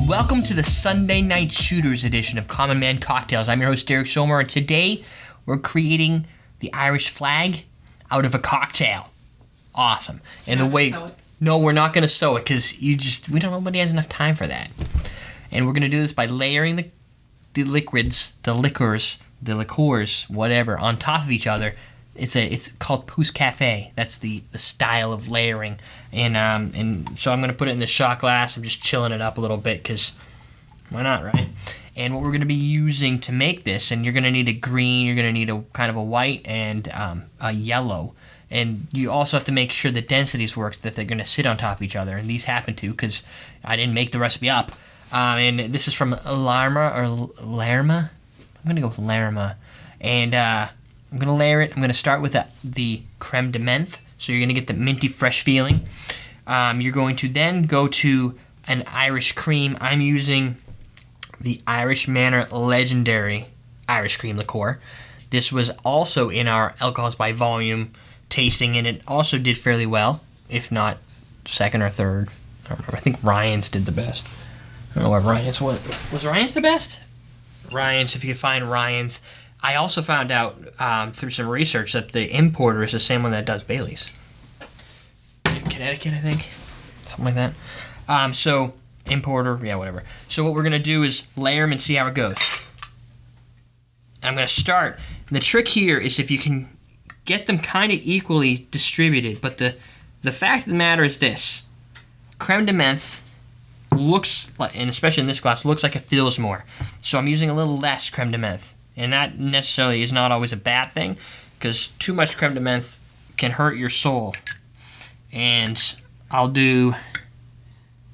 Welcome to the Sunday Night Shooters edition of Common Man Cocktails. I'm your host, Derek Schomer, and today we're creating the Irish flag out of a cocktail. Awesome. And no, we're not going to sew it because nobody has enough time for that. And we're going to do this by layering the liquors, whatever, on top of each other. It's called pousse cafe. That's the style of layering, and so I'm gonna put it in the shot glass. I'm just chilling it up a little bit because why not, right? And what we're gonna be using to make this, and you're gonna need a green, you're gonna need a kind of a white and a yellow, and you also have to make sure the densities work, that they're gonna sit on top of each other. And these happen to because I didn't make the recipe up. And this is from Lerma. I'm gonna go with Lerma, and I'm going to layer it. I'm going to start with the creme de menthe. So you're going to get the minty, fresh feeling. You're going to then go to an Irish cream. I'm using the Irish Manor Legendary Irish Cream Liqueur. This was also in our Alcohols by Volume tasting, and it also did fairly well, if not second or third. I don't remember. I think Ryan's did the best. I don't know where Ryan's was. Was Ryan's the best? Ryan's, if you could find Ryan's. I also found out through some research that the importer is the same one that does Bailey's. In Connecticut, I think. Something like that. So, importer, yeah, whatever. So what we're going to do is layer them and see how it goes. I'm going to start. And the trick here is if you can get them kind of equally distributed. But the fact of the matter is this. Creme de menthe looks, like, and especially in this glass, looks like it feels more. So I'm using a little less creme de menthe. And that necessarily is not always a bad thing, because too much creme de menthe can hurt your soul. And I'll do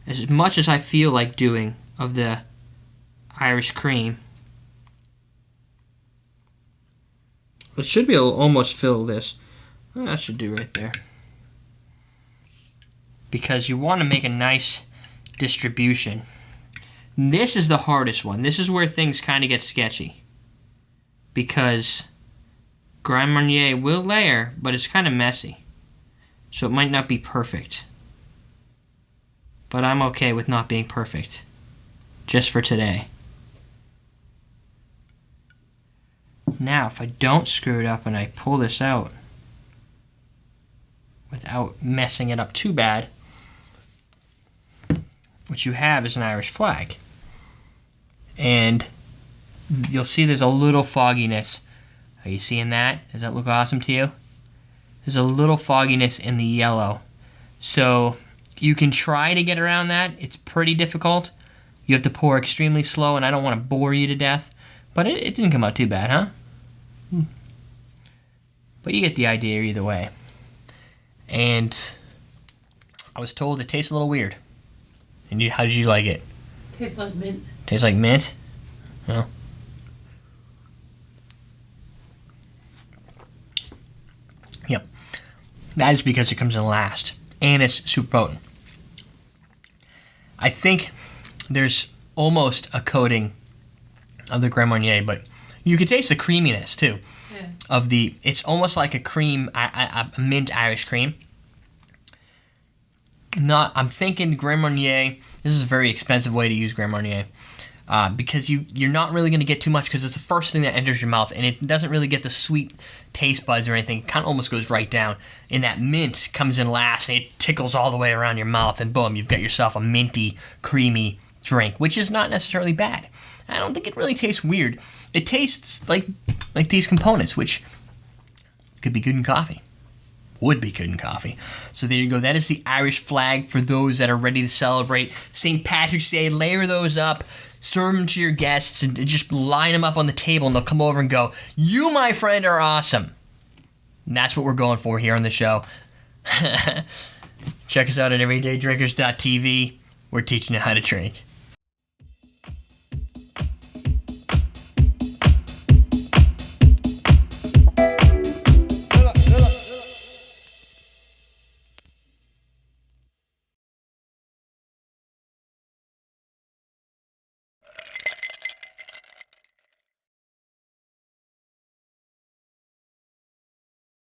as much as I feel like doing of the Irish cream. It should be able to almost fill this. That should do right there. Because you want to make a nice distribution. This is the hardest one. This is where things kind of get sketchy. Because Grand Marnier will layer, but it's kind of messy. So it might not be perfect. But I'm okay with not being perfect. Just for today. Now, if I don't screw it up and I pull this out without messing it up too bad, what you have is an Irish flag. And you'll see there's a little fogginess. Are you seeing that? Does that look awesome to you? There's a little fogginess in the yellow. So you can try to get around that. It's pretty difficult. You have to pour extremely slow, and I don't want to bore you to death. But it didn't come out too bad, huh? But you get the idea either way. And I was told it tastes a little weird. And how did you like it? Tastes like mint. Tastes like mint? Well. Yep. That is because it comes in last. And it's super potent. I think there's almost a coating of the Grand Marnier, but you can taste the creaminess too. Yeah. It's almost like a cream, a mint Irish cream. I'm thinking Grand Marnier. This is a very expensive way to use Grand Marnier. Because you're not really going to get too much because it's the first thing that enters your mouth, and it doesn't really get the sweet taste buds or anything. It kind of almost goes right down. And that mint comes in last, and it tickles all the way around your mouth, and boom, you've got yourself a minty, creamy drink, which is not necessarily bad. I don't think it really tastes weird. It tastes like these components, which could be good in coffee. Would be good in coffee. So there you go. That is the Irish flag for those that are ready to celebrate St. Patrick's Day. Layer those up. Serve them to your guests and just line them up on the table, and they'll come over and go, "You, my friend, are awesome." And that's what we're going for here on the show. Check us out at everydaydrinkers.tv. We're teaching you how to drink.